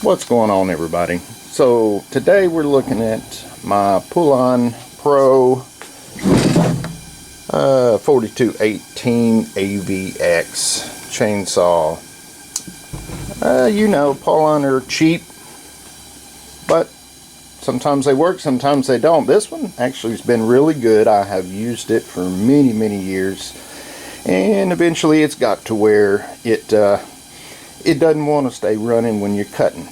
What's going on, everybody? So today we're looking at my Poulan Pro 4218 AVX chainsaw. You know, Poulan are cheap, but sometimes they work, sometimes they don't. This one actually has been really good. I have used it for many years, and eventually it's got to where it doesn't want to stay running when you're cutting.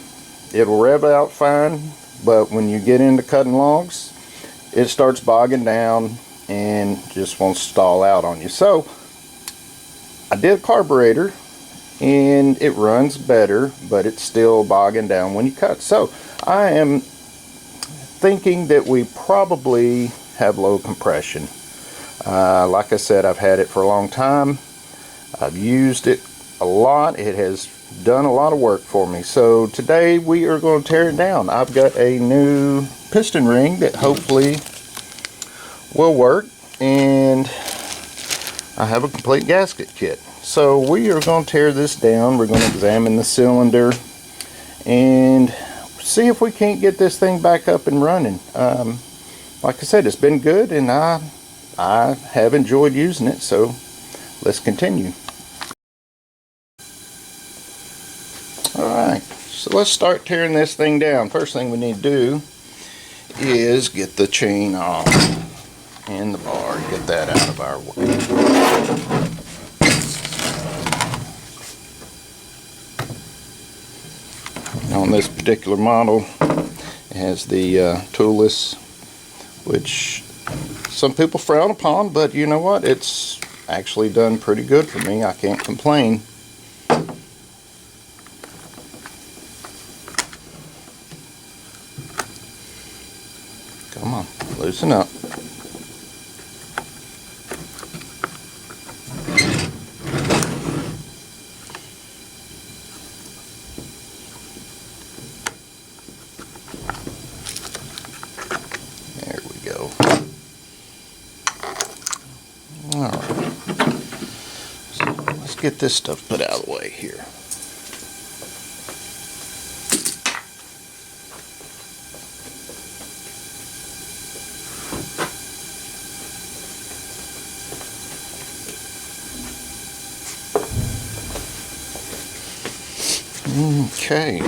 It'll rev out fine, but when you get into cutting logs, it starts bogging down and just won't stall out on you. So I did a carburetor and it runs better, but it's still bogging down when you cut. So I am thinking that we probably have low compression. Like I said, I've had it for a long time. I've used it a lot. It has done a lot of work for me. So today we are going to tear it down. I've got a new piston ring that hopefully will work, and I have a complete gasket kit. So we are going to tear this down. We're going to examine the cylinder and see if we can't get this thing back up and running. Like I said, it's been good, and I have enjoyed using it. So let's continue. Alright, so let's start tearing this thing down. First thing we need to do is get the chain off and the bar, get that out of our way. On this particular model, it has the toolless, which some people frown upon, but you know what? It's actually done pretty good for me. I can't complain. Come on, loosen up. There we go. Alright. So let's get this stuff put out of the way here. Okay.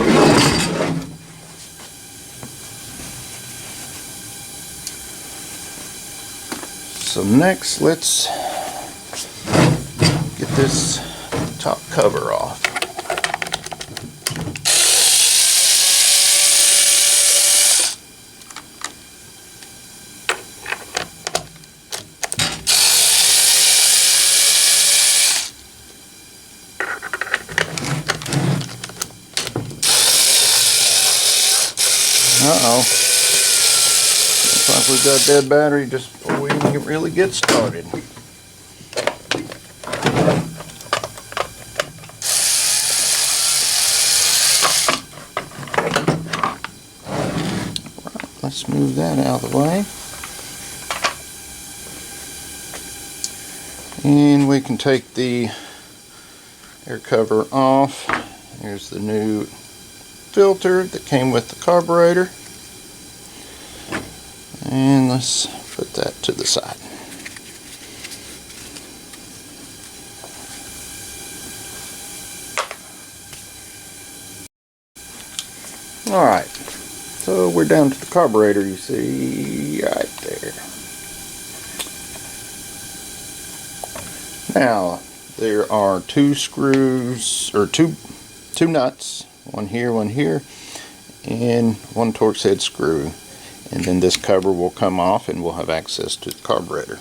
So next, let's get this top cover off. Uh-oh. Looks like we've got dead battery just before we even really get started. Right, let's move that out of the way. And we can take the air cover off. Here's the new filter that came with the carburetor, and let's put that to the side. Alright, so we're down to the carburetor, you see right there. Now there are two screws, or two nuts, one here, and one Torx head screw, and then this cover will come off and we'll have access to the carburetor.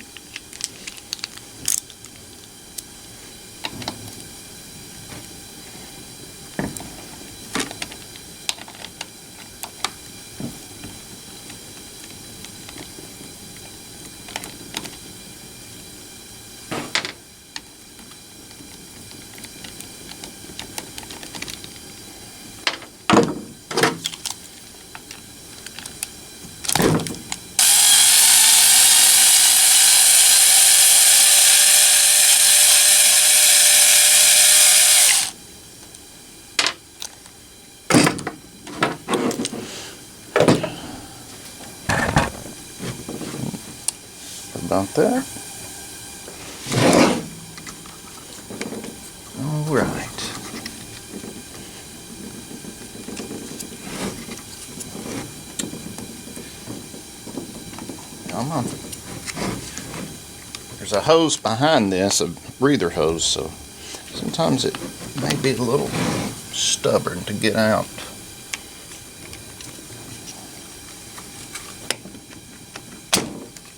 about that. All right. Come on. There's a hose behind this, a breather hose, so sometimes it may be a little stubborn to get out.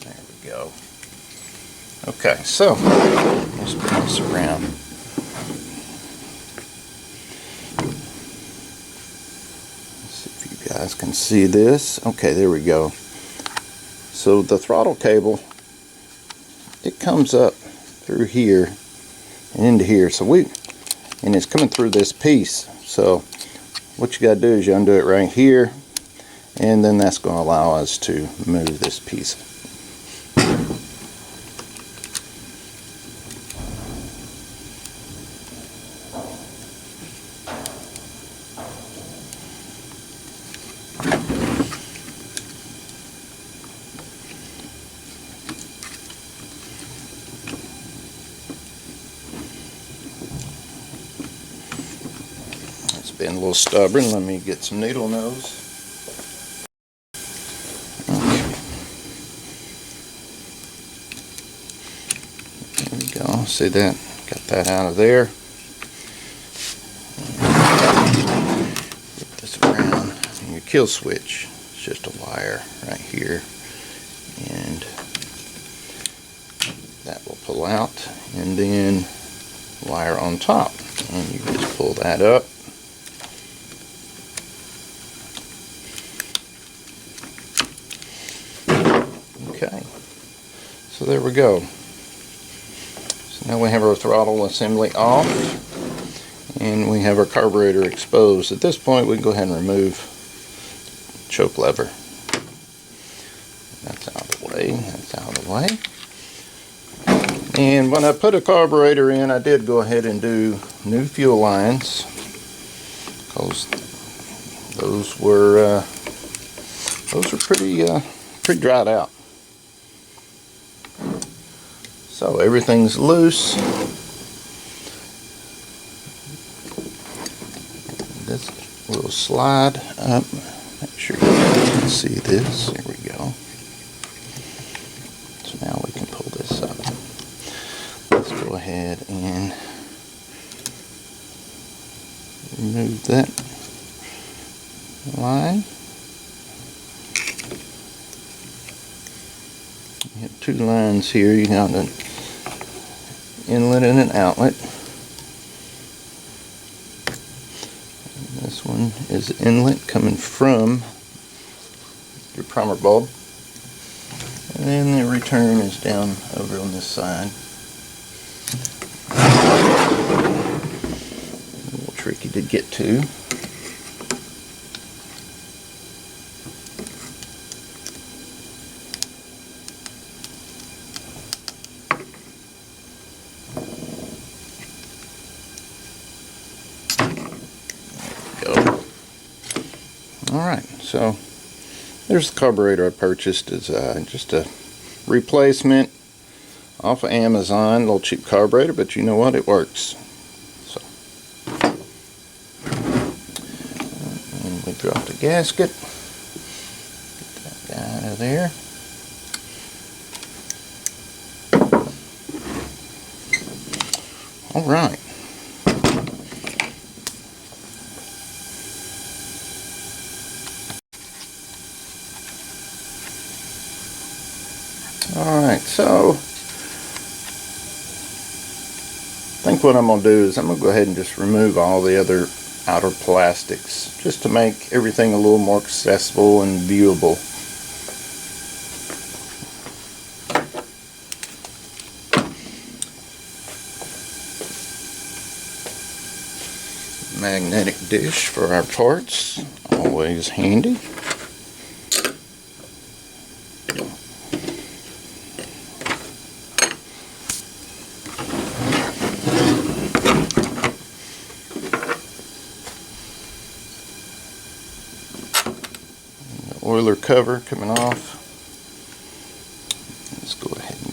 There we go. Okay, so let's bring this around. Let's see if you guys can see this. Okay, there we go. So the throttle cable, it comes up through here and into here. And it's coming through this piece. So what you got to do is you undo it right here, and then that's going to allow us to move this piece. Been a little stubborn. Let me get some needle nose. Okay. There we go. See that? Got that out of there. Get this around. And your kill switch. It's just a wire right here. And that will pull out. And then wire on top. And you just pull that up. Okay, so there we go. So now we have our throttle assembly off, and we have our carburetor exposed. At this point, we can go ahead and remove the choke lever. That's out of the way. That's out of the way. And when I put a carburetor in, I did go ahead and do new fuel lines, because those were pretty dried out. So everything's loose. This will slide up. Make sure you can see this. Here we go. So now we can pull this up. Let's go ahead and remove that line. You have two lines here. You got an inlet and an outlet. And this one is inlet coming from your primer bulb, and then the return is down over on this side. A little tricky to get to. Alright, so there's the carburetor I purchased. It's just a replacement off of Amazon, a little cheap carburetor, but you know what, it works. So, and we drop the gasket, get that guy out of there. Alright. Alright, so I think what I'm going to do is I'm going to go ahead and just remove all the other outer plastics, just to make everything a little more accessible and viewable. Magnetic dish for our parts, always handy. Oiler cover coming off. Let's go ahead and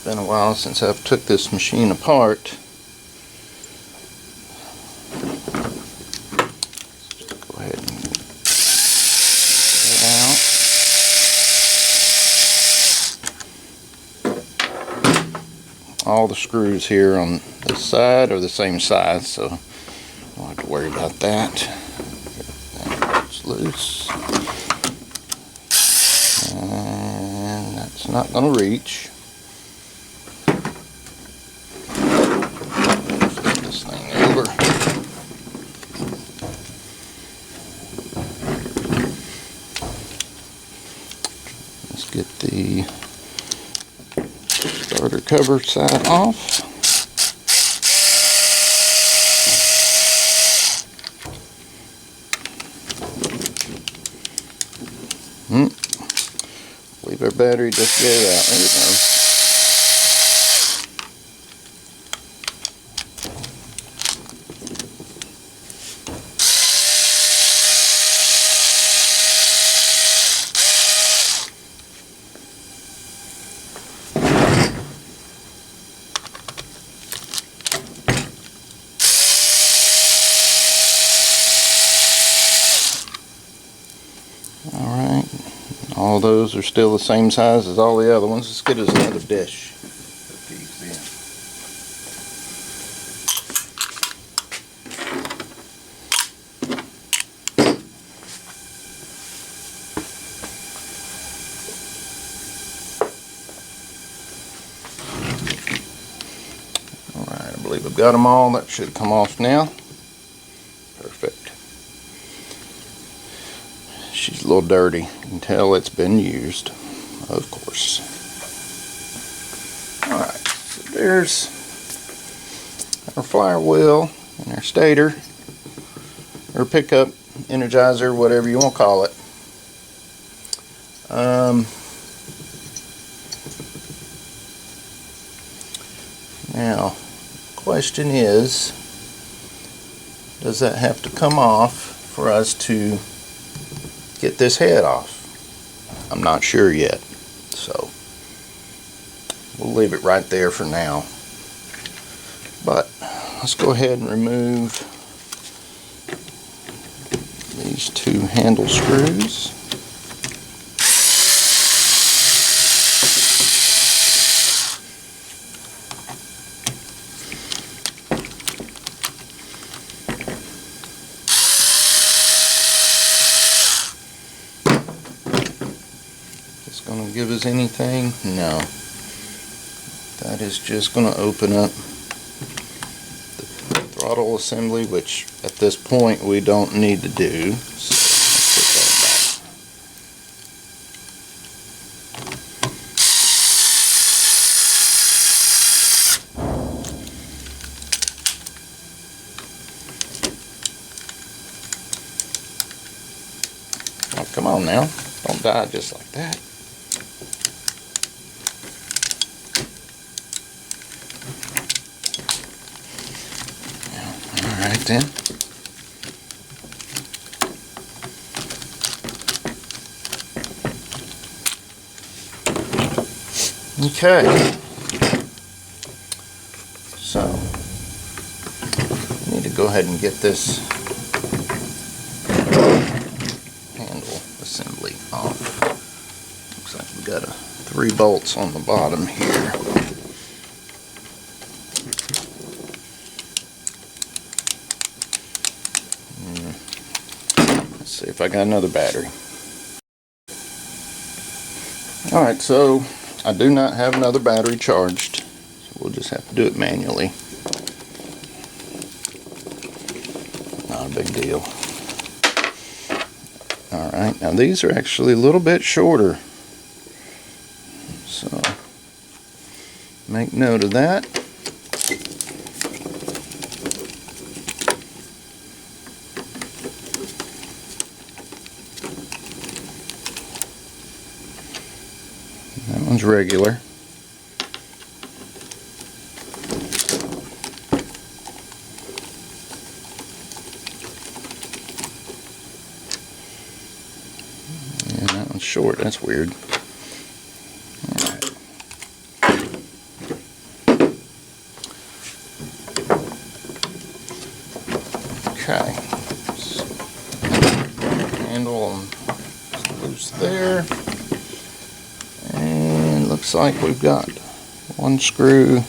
been a while since I've took this machine apart. Just go ahead and get it out. All the screws here on this side are the same size, so I don't have to worry about that. It's loose. And that's not going to reach. Flip this thing over. Let's get the starter cover side off. Leave our battery just get it out. There it goes. Alright, all those are still the same size as all the other ones. Let's get us another dish. Alright, I believe I've got them all. That should come off now. Perfect. She's a little dirty. You can tell it's been used, of course. Alright, so there's our flywheel and our stator, or pickup, energizer, whatever you want to call it. Now, question is, does that have to come off for us to get this head off? I'm not sure yet, so we'll leave it right there for now. But let's go ahead and remove these two handle screws. Going to give us anything? No. That is just going to open up the throttle assembly, which at this point we don't need to do. So let's put that back. Oh, come on now. Don't die just like that. Alright then. Okay. So, I need to go ahead and get this handle assembly off. Looks like we got 3 bolts on the bottom here. See if I got another battery. Alright, so I do not have another battery charged, so we'll just have to do it manually. Not a big deal. Alright, now these are actually a little bit shorter, so make note of that. That one's regular. Yeah, that one's short. That's weird. Alright. handle on loose there. And looks like we've got one screw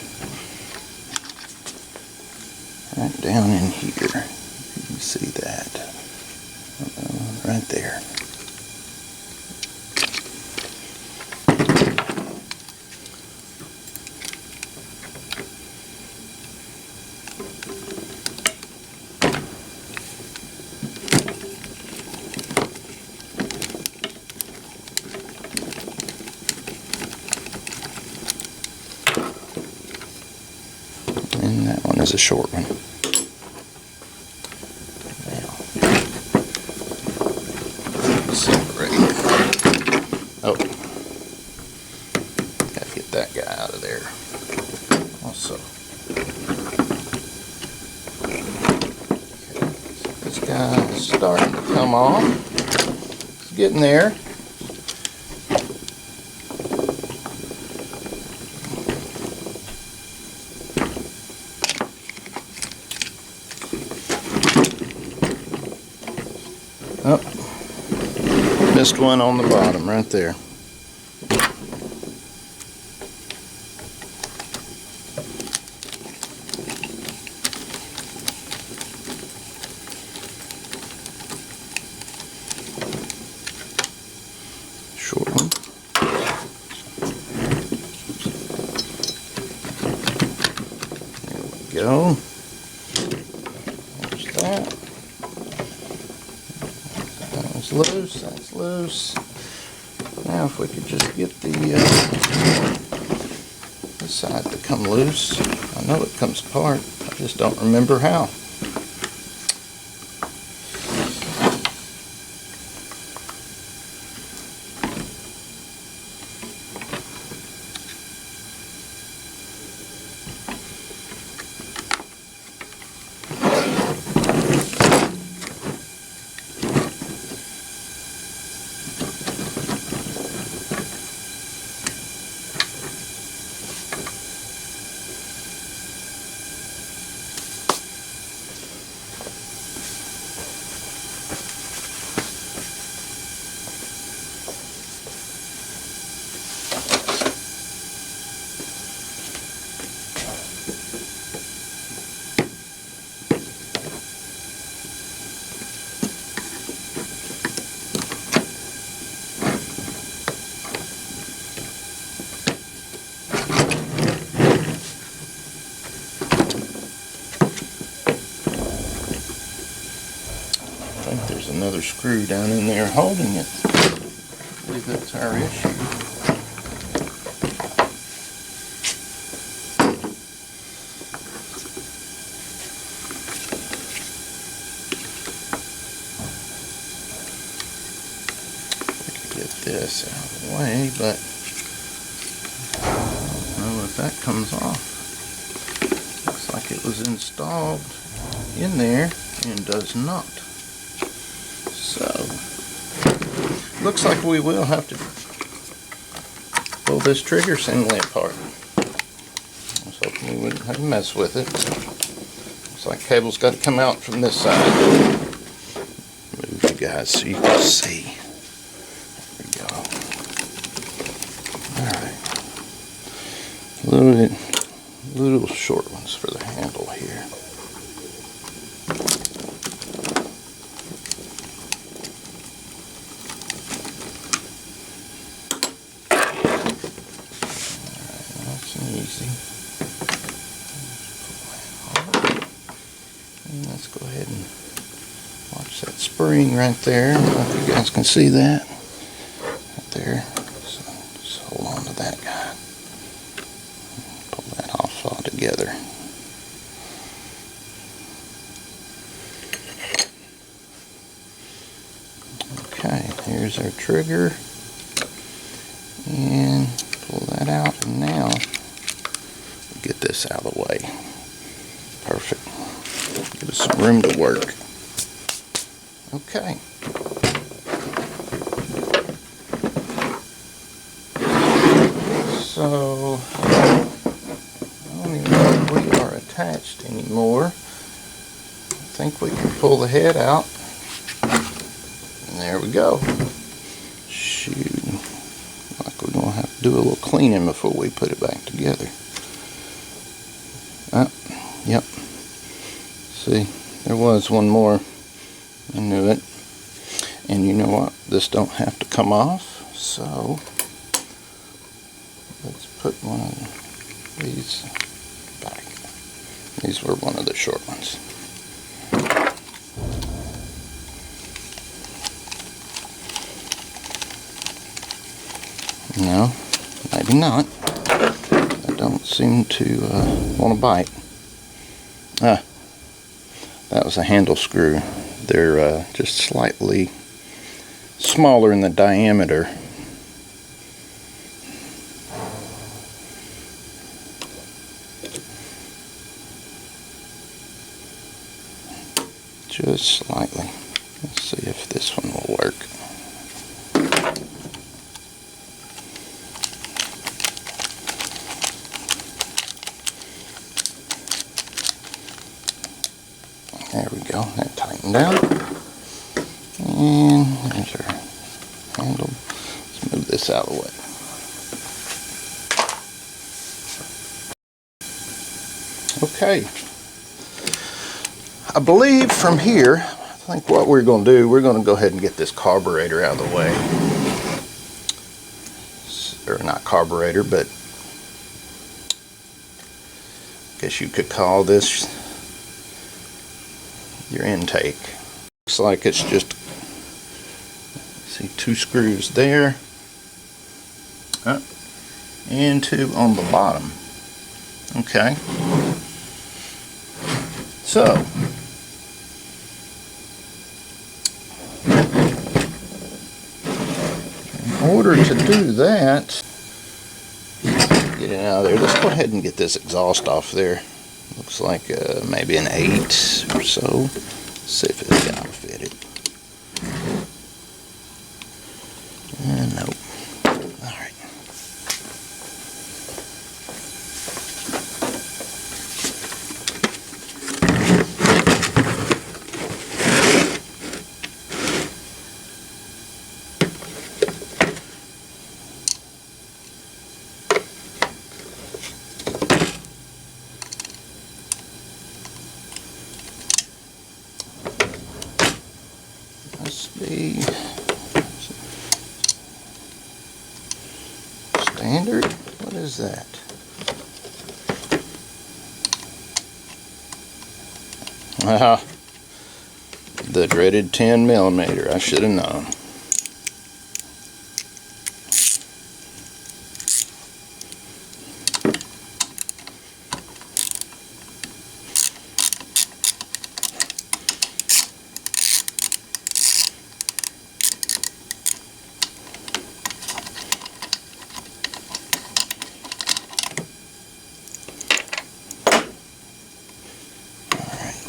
right down in here. You can see that right there. And that one is a short one. Now, separate. Oh, gotta get that guy out of there. Also, okay, so this guy is starting to come off. It's getting there. Oh, missed one on the bottom right there. Short one. There we go. There's that. That's loose, that's loose. Now if we could just get the this side to come loose. I know it comes apart, I just don't remember how. I think there's another screw down in there holding it. I believe that's our issue. We could get this out of the way, but I don't know if that comes off. Looks like it was installed in there and does not. So, looks like we will have to pull this trigger assembly apart. I was hoping we wouldn't have to mess with it. Looks like cable's got to come out from this side. Move you guys so you can see. There we go. Alright. Little short ones for the handle here. Easy. And let's go ahead and watch that spring right there. I don't know if you guys can see that. Right there. So just hold on to that guy. Pull that off all together. Okay, here's our trigger. And pull that out, and now get this out of the way. Perfect. Give us some room to work. Okay. So, I don't even know if we are attached anymore. I think we can pull the head out. There we go. Shoot. Like we're gonna have to do a little cleaning before we put it back together. Yep. See, there was one more. I knew it. And you know what? This don't have to come off, so let's put one of these back. These were one of the short ones. No, maybe not. I don't seem to want to bite. That was a handle screw. They're just slightly smaller in the diameter. Just slightly. Let's see if this one will work. There we go, that tightened down. And there's our handle. Let's move this out of the way. Okay. I believe from here, I think what we're going to do, we're going to go ahead and get this carburetor out of the way. Or not carburetor, but I guess you could call this your intake. Looks like it's just, see, 2 screws there, and 2 on the bottom. Okay, so in order to do that, get it out of there. Let's go ahead and get this exhaust off there. Looks like maybe an 8 or so. Let's see if it's gonna fit it. Nope. Alright. Must be standard. What is that? The dreaded 10mm. I should have known.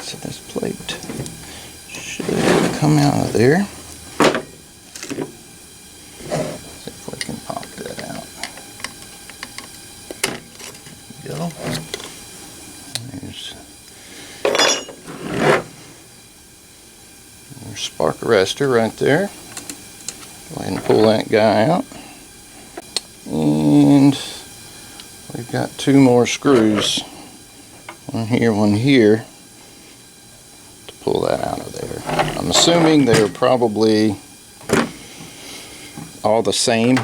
So this plate should come out of there. See if we can pop that out. There we go. There's your spark arrestor right there. Go ahead and pull that guy out. And we've got 2 more screws. One here. Pull that out of there. I'm assuming they're probably all the same.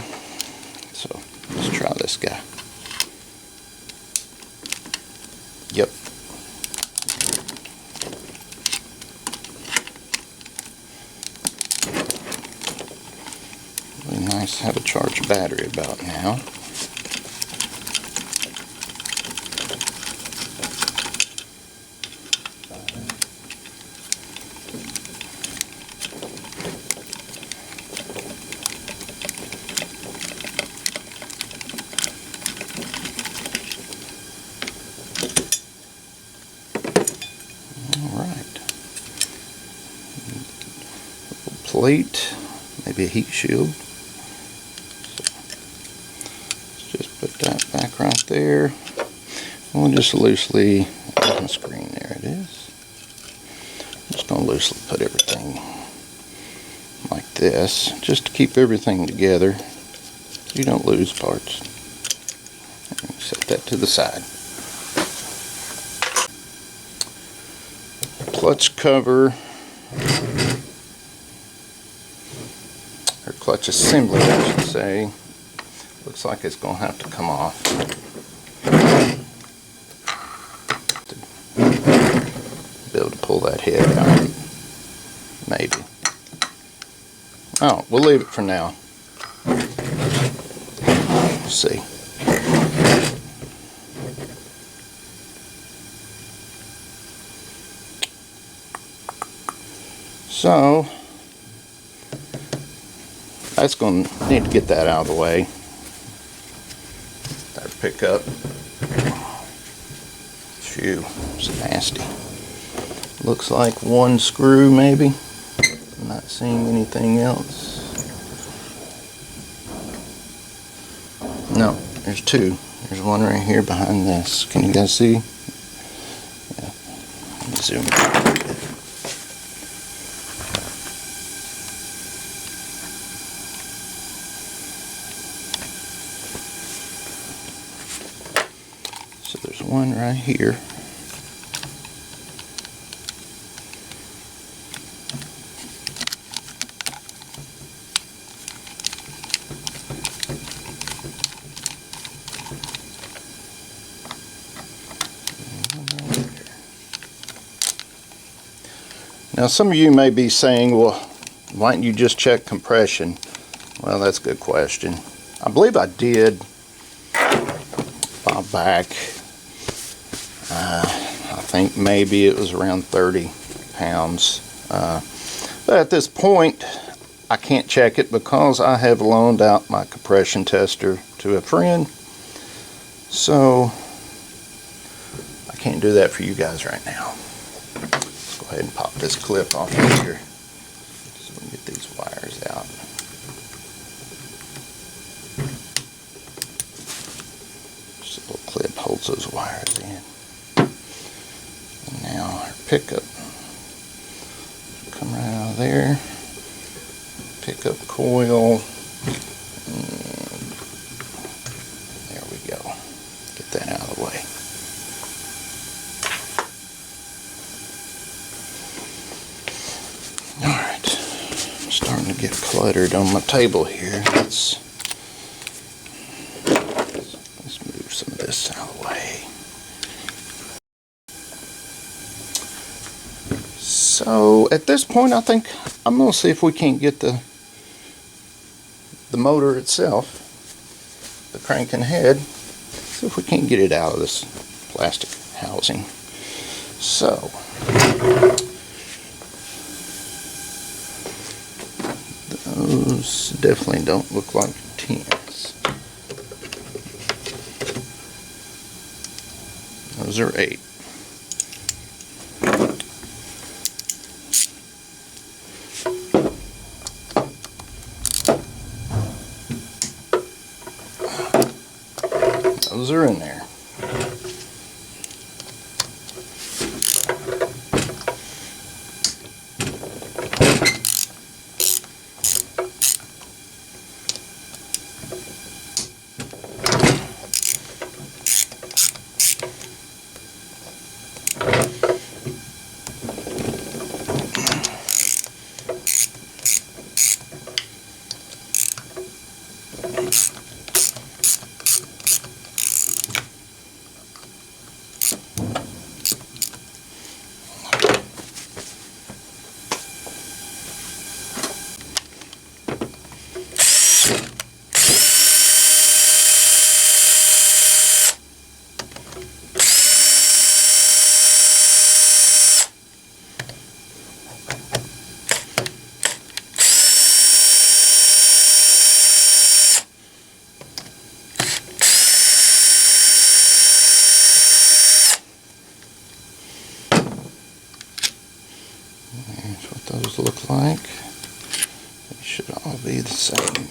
So let's try this guy. Yep. Really nice to have a charged battery about now. Plate, maybe a heat shield. So let's just put that back right there. We'll just loosely, on the screen, there it is. I'm just going to loosely put everything like this. this just to keep everything together so you don't lose parts. Set that to the side. Clutch cover, or clutch assembly I should say, looks like it's going to have to come off. Be able to pull that head out, maybe. Oh, we'll leave it for now. We'll see. So that's going to need to get that out of the way. That pickup. Phew, it's nasty. Looks like one screw maybe. I'm not seeing anything else. No, there's two. There's one right here behind this. Can you guys see? Yeah. Let me zoom in. So there's one right here. Now some of you may be saying, well, why don't you just check compression? Well, that's a good question. I believe I did a while back. I think maybe it was around 30 pounds. But at this point, I can't check it because I have loaned out my compression tester to a friend. So I can't do that for you guys right now. Go ahead and pop this clip off of here so we can get these wires out. Just a little clip holds those wires in. And now our pickup. Come right out of there. Pickup coil. And there we go. Get that out of the way. Starting to get cluttered on my table here. Let's move some of this out of the way. So at this point, I think I'm going to see if we can't get the motor itself, the cranking head, see if we can't get it out of this plastic housing. So those definitely don't look like 10s. Those are 8. Those are in there. Here's what those look like. They should all be the same.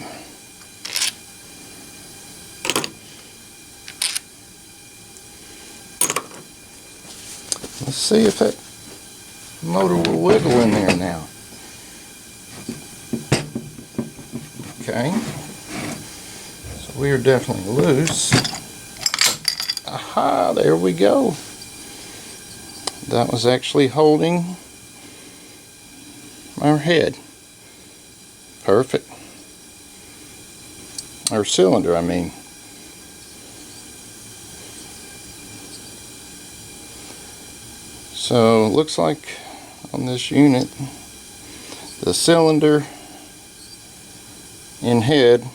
Let's see if that motor will wiggle in there now. Okay, so we are definitely loose. Aha, there we go. That was actually holding our head. Perfect. Our cylinder, I mean. So, looks like on this unit, the cylinder and head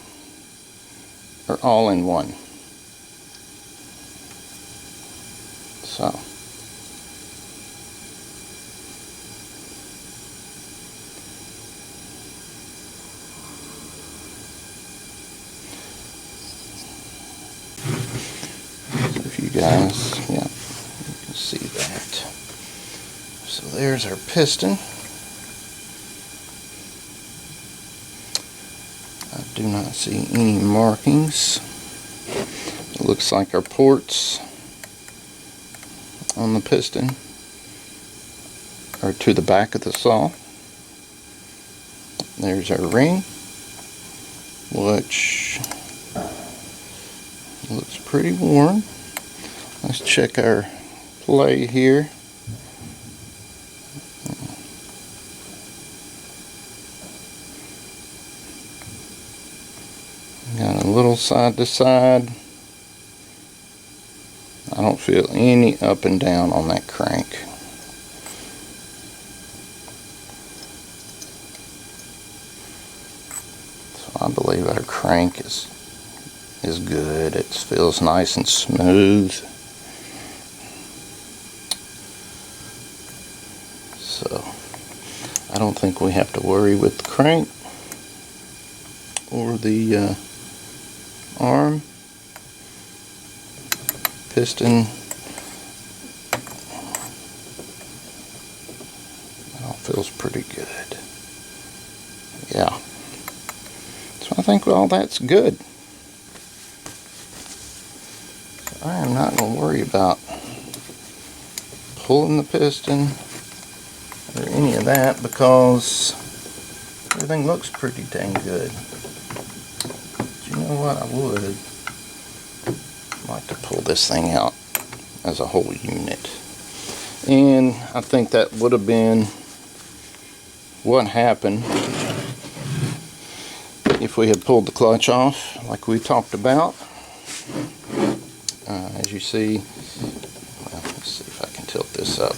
are all in one. So, if you guys, yeah, you can see that. So there's our piston. I do not see any markings. It looks like our ports on the piston are to the back of the saw. There's our ring, which looks pretty worn. Let's check our play here. Got a little side to side. I don't feel any up and down on that crank. So I believe our crank is good. It feels nice and smooth. So I don't think we have to worry with the crank or the arm. Piston, that all feels pretty good. Yeah. So I think all that's good. So I am not going to worry about pulling the piston or any of that because everything looks pretty dang good. But you know what? I would like to pull this thing out as a whole unit, and I think that would have been what happened if we had pulled the clutch off like we talked about. As you see, well, let's see if I can tilt this up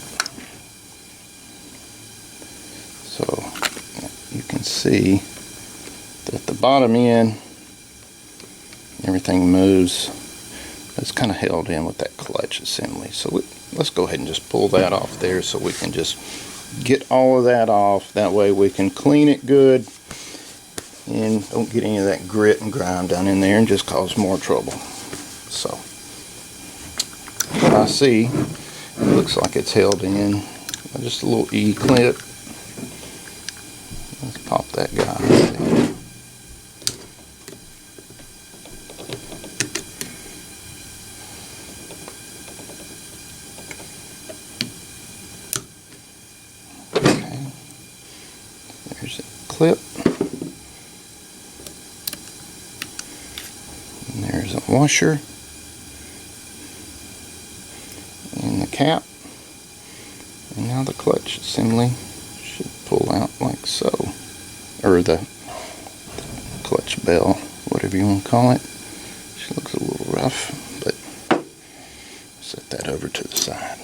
so you can see that the bottom end, everything moves. It's kind of held in with that clutch assembly. So let's go ahead and just pull that off there so we can just get all of that off. That way we can clean it good and don't get any of that grit and grime down in there and just cause more trouble. So what I see, it looks like it's held in just a little E-clip. Let's pop that guy. There's a clip. And there's a washer. And the cap. And now the clutch assembly should pull out like so. Or the clutch bell, whatever you want to call it. She looks a little rough, but set that over to the side.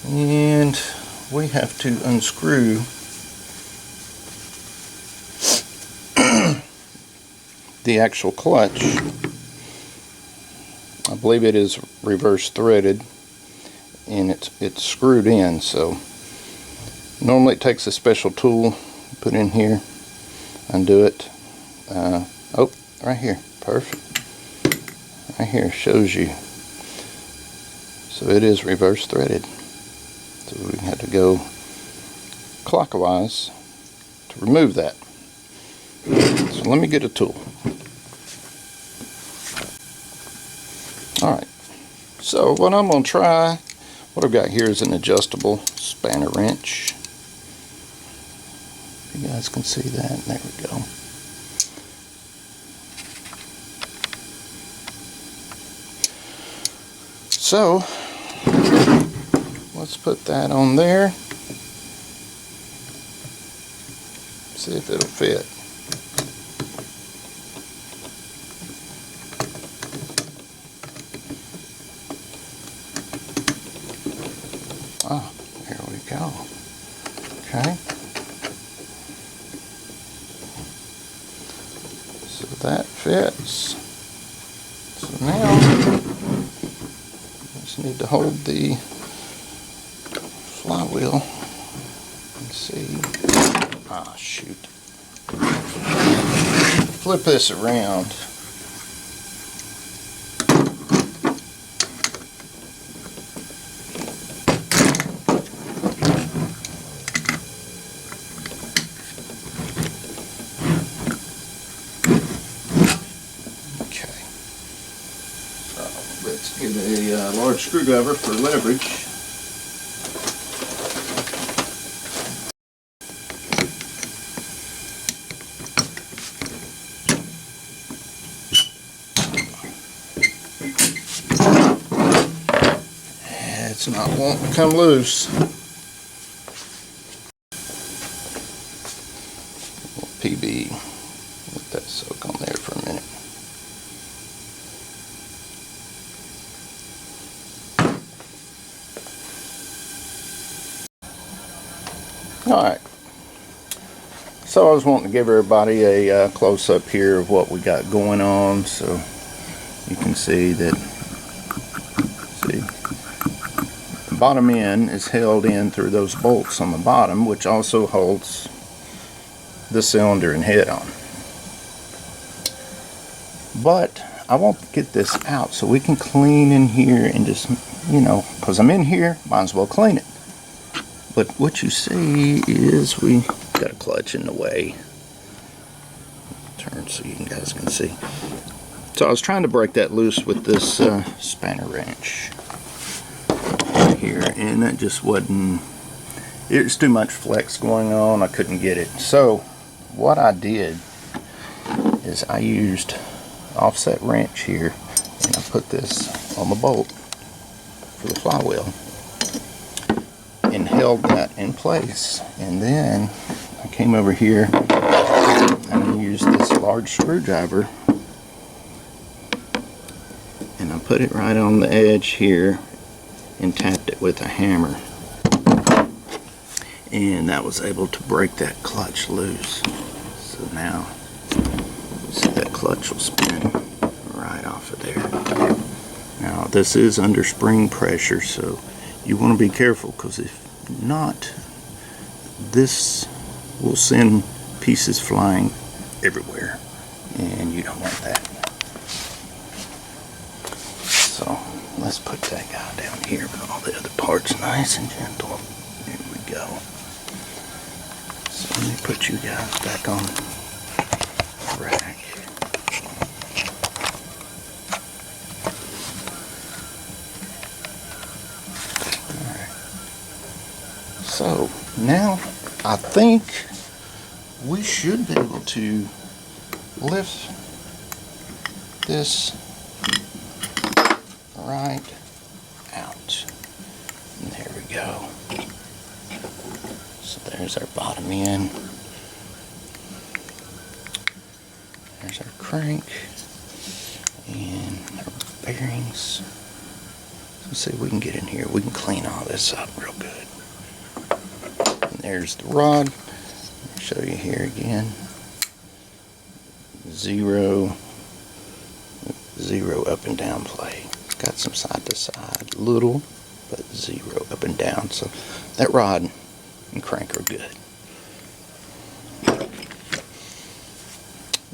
And we have to unscrew the actual clutch. I believe it is reverse threaded and it's screwed in, so normally it takes a special tool, put in here, undo it. Oh, right here, perfect. Right here shows you. So it is reverse threaded. So we had to go clockwise to remove that. So let me get a tool. Alright, so what I'm going to try, what I've got here is an adjustable spanner wrench. You guys can see that. There we go. So let's put that on there. See if it'll fit. Ah, there we go. Okay. So that fits. So now just need to hold the flywheel and see. Ah, shoot. Flip this around. Okay. Let's get a large screwdriver for leverage. It's not wanting to come loose. PB. Let that soak on there for a minute. Alright. So I was wanting to give everybody a close-up here of what we got going on, so you can see that. The bottom end is held in through those bolts on the bottom, which also holds the cylinder and head on. But I want to get this out so we can clean in here and just, you know, because I'm in here, might as well clean it. But what you see is we got a clutch in the way. Turn so you guys can see. So I was trying to break that loose with this spanner wrench here, and that just wasn't, it was too much flex going on. I couldn't get it. So what I did is I used offset wrench here, and I put this on the bolt for the flywheel and held that in place. And then I came over here and used this large screwdriver and I put it right on the edge here and tapped it with a hammer, and that was able to break that clutch loose. So now see, that clutch will spin right off of there. Now this is under spring pressure, so you want to be careful, because if not, this will send pieces flying everywhere, and you don't want that. So let's put that guy down here with all the other parts nice and gentle. There we go. So let me put you guys back on the rack. Alright. So now I think we should be able to lift this right out. And there we go. So there's our bottom end. There's our crank and our bearings. Let's see if we can get in here. We can clean all this up real good. And there's the rod. I'll show you here again. Zero up and down play. Got some side to side, little, but zero up and down. So that rod and crank are good.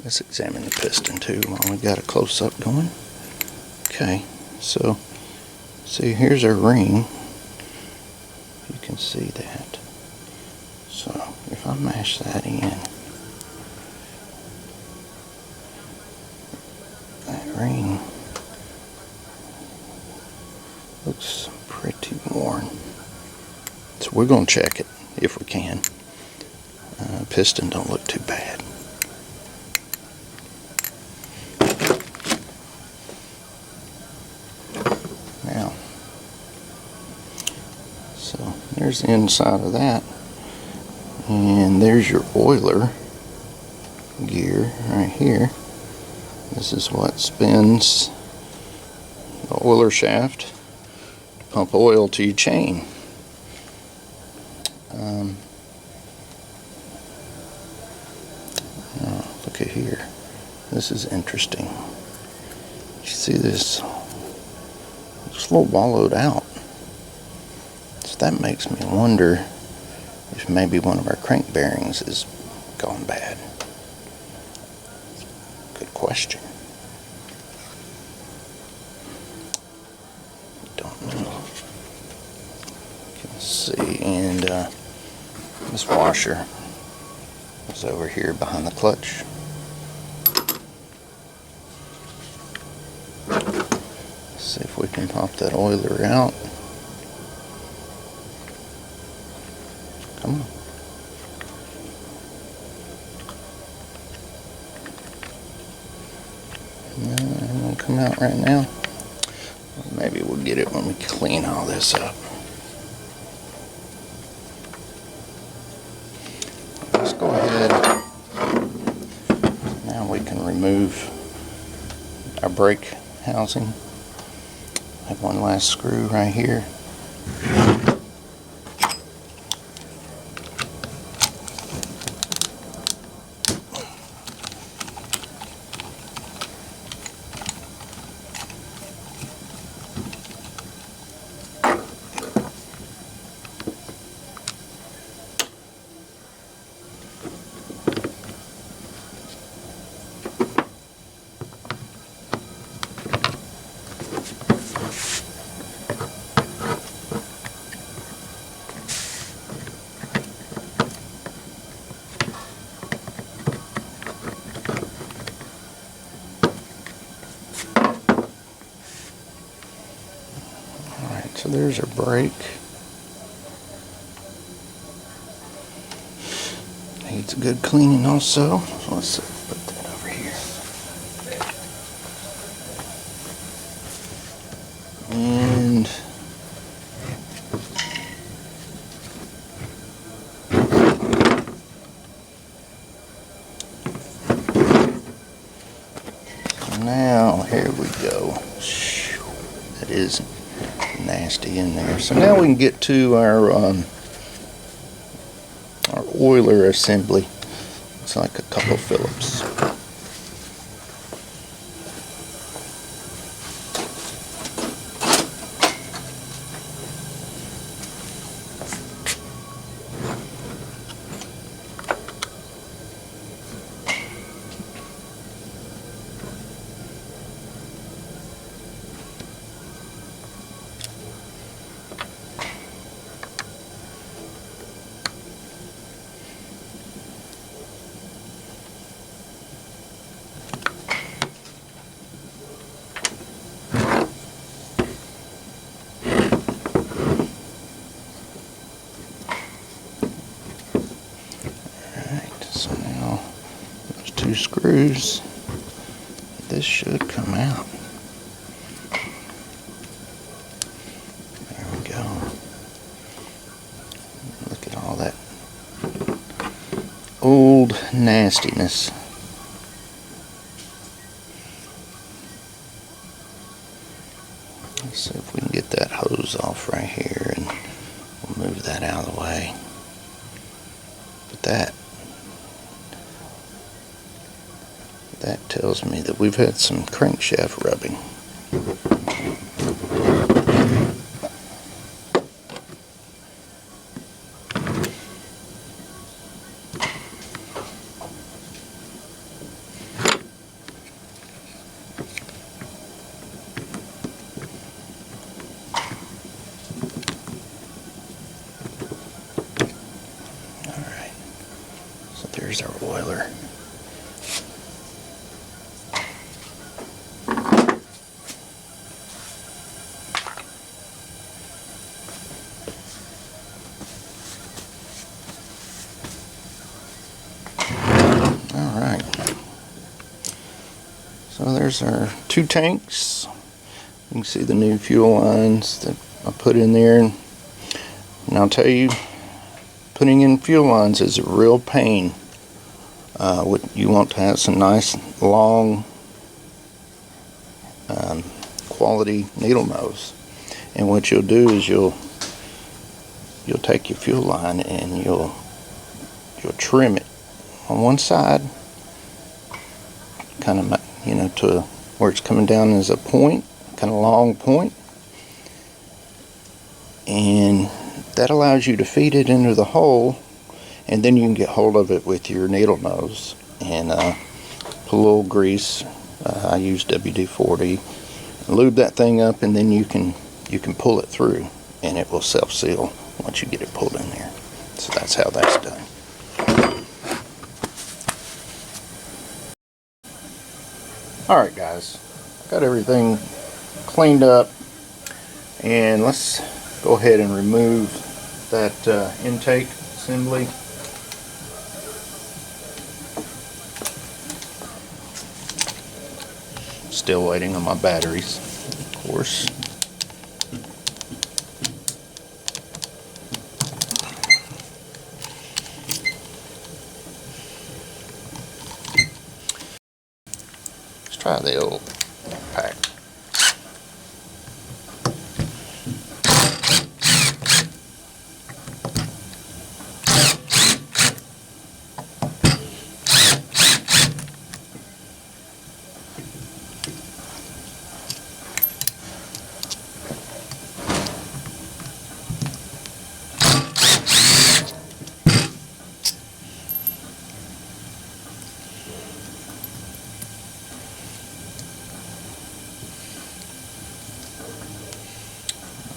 Let's examine the piston too while we got a close-up going. Okay, so see, here's our ring. You can see that. So if I mash that in, that ring looks pretty worn. So we're going to check it if we can. Piston don't look too bad. Now, so there's the inside of that, and there's your oiler gear right here. This is what spins the oiler shaft to pump oil to your chain. Look at here. This is interesting. You see this? It's a little wallowed out. So that makes me wonder if maybe one of our crank bearings is gone bad. Good question. Don't know. Let's see, and this washer is over here behind the clutch. Let's see if we can pop that oiler out. Come on. No, it won't come out right now. Maybe we'll get it when we clean all this up. Let's go ahead. Now we can remove our brake housing. I have one last screw right here. So there's our brake. Needs a good cleaning also. So let's put that over here. And so now here we go. That is nasty in there. So now we can get to our oiler assembly. It's like a couple Phillips. So now those two screws, this should come out. There we go. Look at all that old nastiness. Let's see if we can get that hose off right here, and we'll move that out of the way. But that tells me that we've had some crankshaft rubbing. Alright, so there's our oiler. there's our 2 tanks. You can see the new fuel lines that I put in there, and I'll tell you, putting in fuel lines is a real pain. You want to have some nice long quality needle nose, and what you'll do is you'll take your fuel line and you'll trim it on one side, kind of, you know, to where it's coming down as a point, kind of long point, and that allows you to feed it into the hole, and then you can get hold of it with your needle nose and put a little grease. I use WD-40, lube that thing up, and then you can pull it through, and it will self-seal once you get it pulled in there. So that's how that's done. Alright guys, got everything cleaned up, and let's go ahead and remove that intake assembly. Still waiting on my batteries, of course. Let's try the old pack.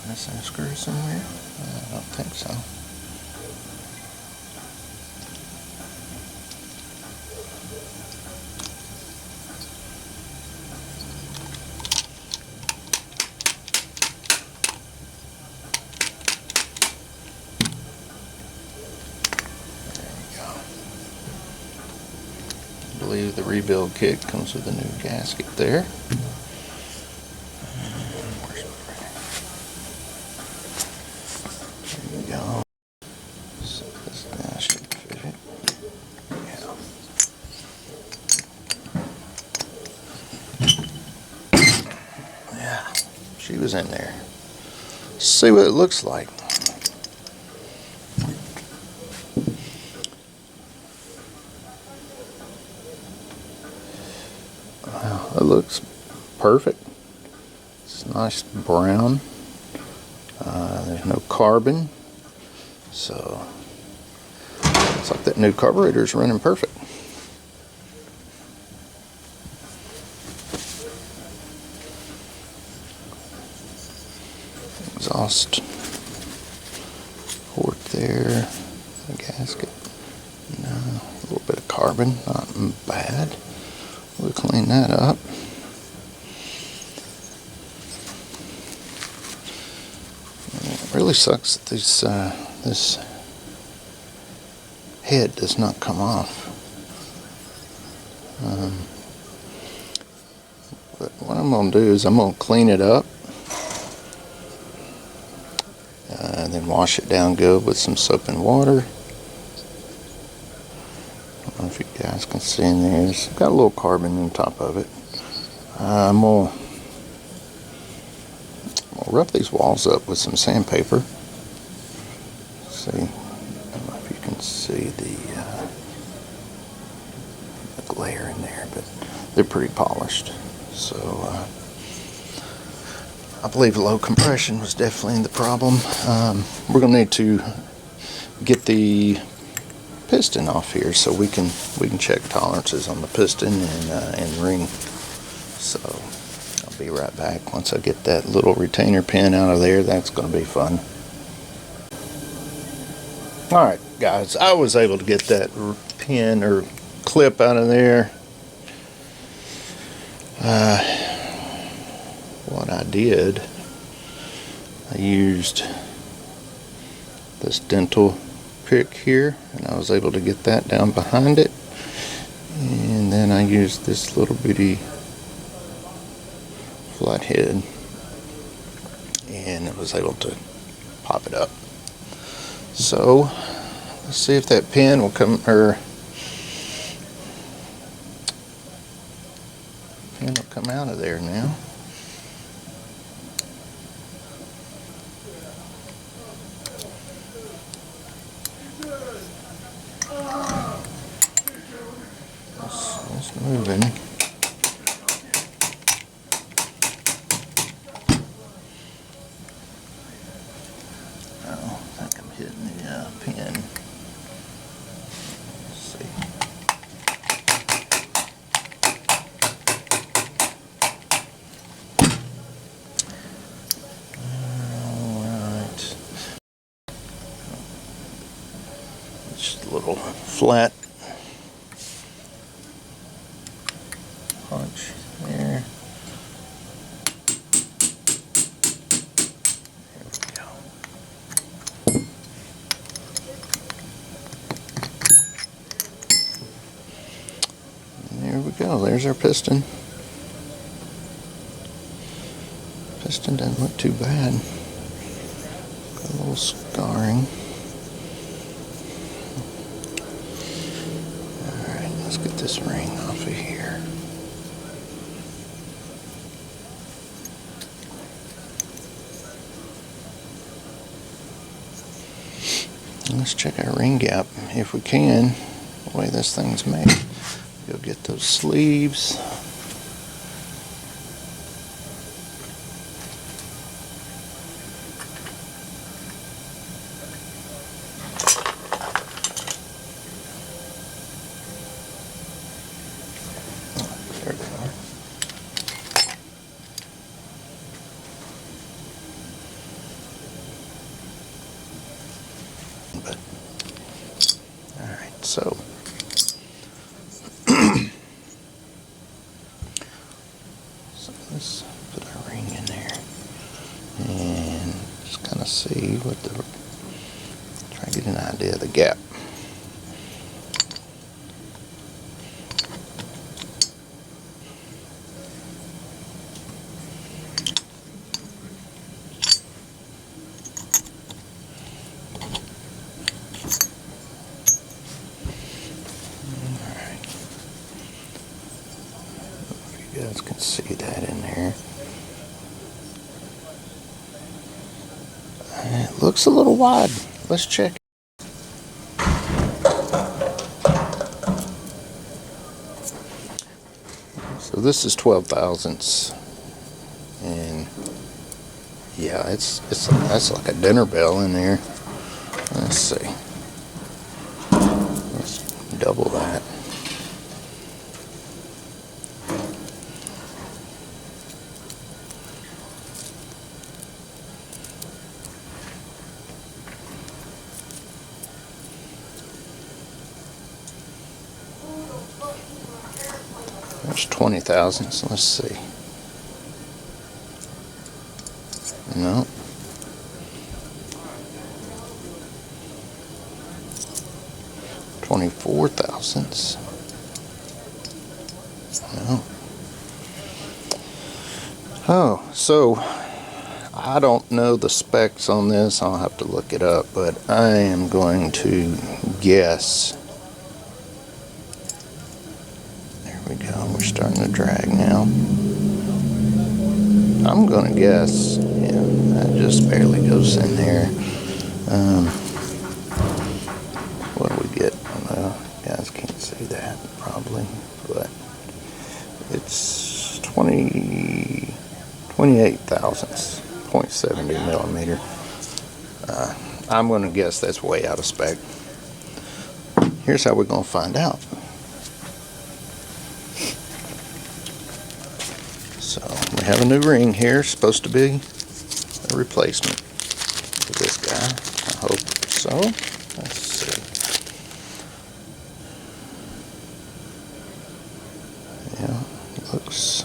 Missing a screw somewhere? I don't think so. There we go. I believe the rebuild kit comes with a new gasket there. She was in there. Let's see what it looks like. Wow, it looks perfect. It's nice brown. There's no carbon, so it's like that new carburetor is running perfect. Exhaust port there, the gasket, no, a little bit of carbon, not bad. We'll clean that up. It really sucks that this head does not come off. But what I'm going to do is I'm going to clean it up. And then wash it down good with some soap and water. I don't know if you guys can see in there. It's got a little carbon on top of it. I'm going to rough these walls up with some sandpaper. See, I don't know if you can see the glare in there, but they're pretty polished. So I believe low compression was definitely the problem. We're going to need to get the piston off here so we can check tolerances on the piston and ring. So I'll be right back once I get that little retainer pin out of there. That's going to be fun. Alright guys, I was able to get that pin or clip out of there. What I did, I used this dental pick here, and I was able to get that down behind it, and then I used this little bitty flathead, and it was able to pop it up. So let's see if that pin will come, or pin will come out of there now. It's moving. Oh, I think I'm hitting the pin. Let's see. Alright. Just a little flat punch there. There we go. And there we go. There's our piston. Piston doesn't look too bad. Got a little scarring. Alright, let's get this ring off of here. Let's check our ring gap if we can, the way this thing's made. Go get those sleeves. There they are. But alright, so let's put our ring in there and just kind of see what the, try to get an idea of the gap. You guys can see that in there. It looks a little wide. Let's check. So this is 12 thousandths, and yeah, that's like a dinner bell in there. Let's see. Let's double that. There's 20 thousandths. Let's see. No. $24 thousandths. No. Oh, so I don't know the specs on this. I'll have to look it up, but I am going to guess. There we go. We're starting to drag now. I'm going to guess. Yeah, that just barely goes in there. What do we get? Well, you guys can't see that probably, but it's 28 thousandths, 0.70 millimeter. I'm going to guess that's way out of spec. Here's how we're going to find out. So we have a new ring here, supposed to be a replacement for this guy. I hope so. Let's see. Yeah, it looks.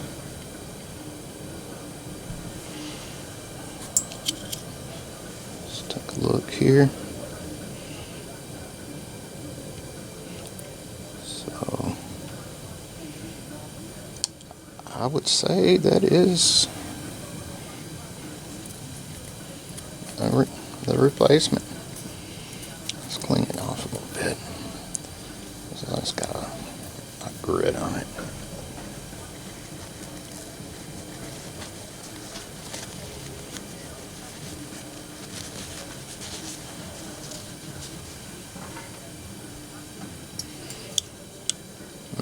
Let's take a look here. So I would say that is another replacement. Let's clean it off a little bit. So it's got a grit on it.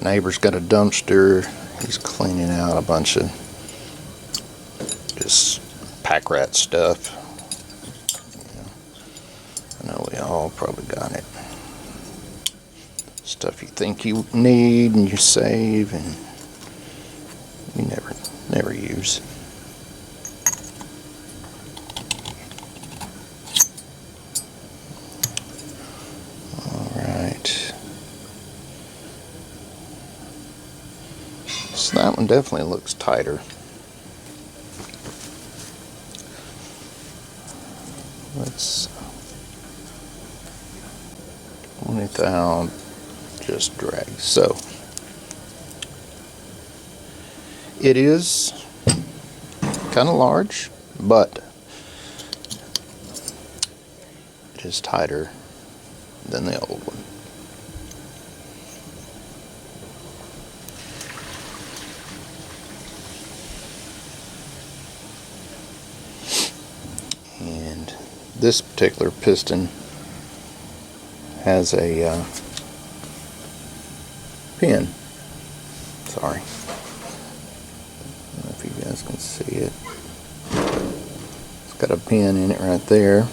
My neighbor's got a dumpster. He's cleaning out a bunch of just pack rat stuff. I know we all probably got it. Stuff you think you need and you save and you never use. Alright. So that one definitely looks tighter. Let's without just drag. So it is kind of large, but it is tighter than the old one. And this particular piston has a pin. Sorry. I don't know if you guys can see it. It's got a pin in it right there.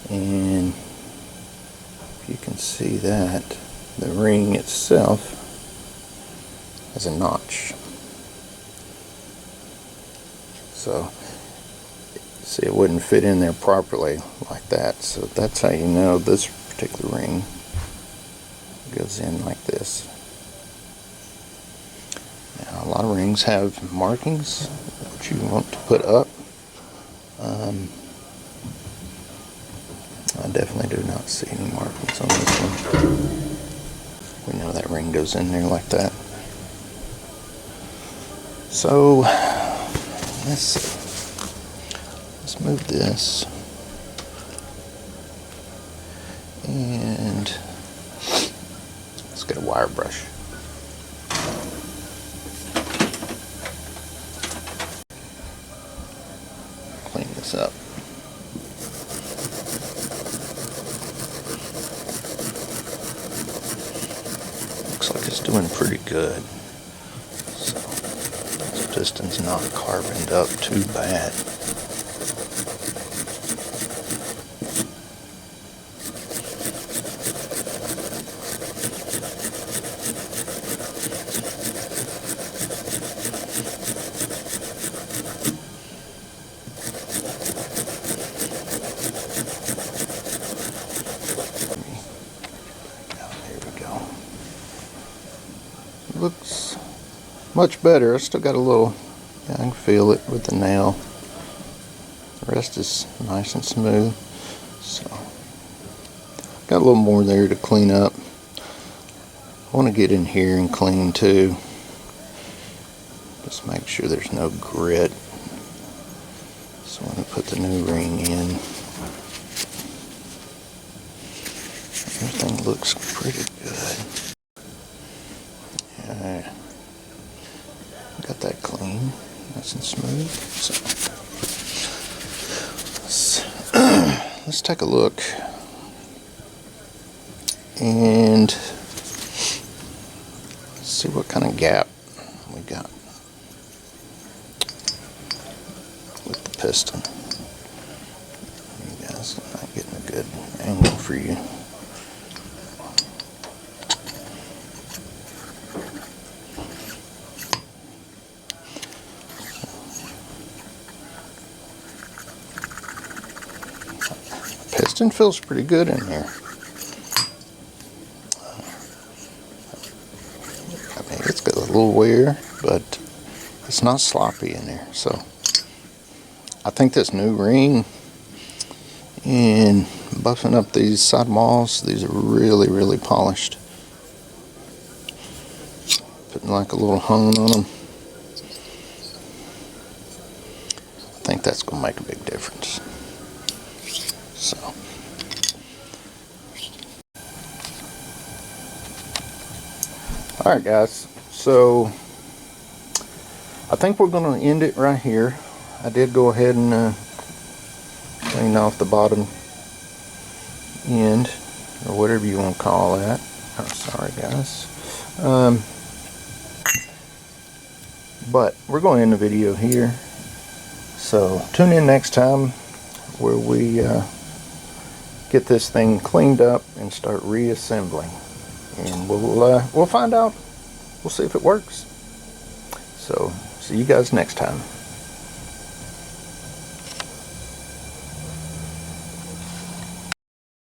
And if you can see that, the ring itself has a notch. So, see, it wouldn't fit in there properly like that. So that's how you know this particular ring goes in like this. Now, a lot of rings have markings that you want to put up. I definitely do not see any markings on this one. We know that ring goes in there like that. So let's see. Let's move this. And let's get a wire brush. Clean this up. Looks like it's doing pretty good. So this piston's not carboned up too bad. Looks much better. I still got a little, I can feel it with the nail. The rest is nice and smooth. So, got a little more there to clean up. I want to get in here and clean too. Just make sure there's no grit. So when I put the new ring in, everything looks pretty good. Got that clean, nice and smooth. So let's take a look and see what kind of gap we got with the piston. You guys are not getting a good angle for you. Piston feels pretty good in here. I mean, it's got a little wear, but it's not sloppy in there. So I think this new ring and buffing up these side walls, these are really, really polished. Putting like a little hone on them. I think that's going to make a big difference. So. Alright guys, so I think we're going to end it right here. I did go ahead and clean off the bottom end, or whatever you want to call that. Oh, sorry guys. But we're going to end the video here. So tune in next time where we get this thing cleaned up and start reassembling. And we'll find out. We'll see if it works. So, see you guys next time.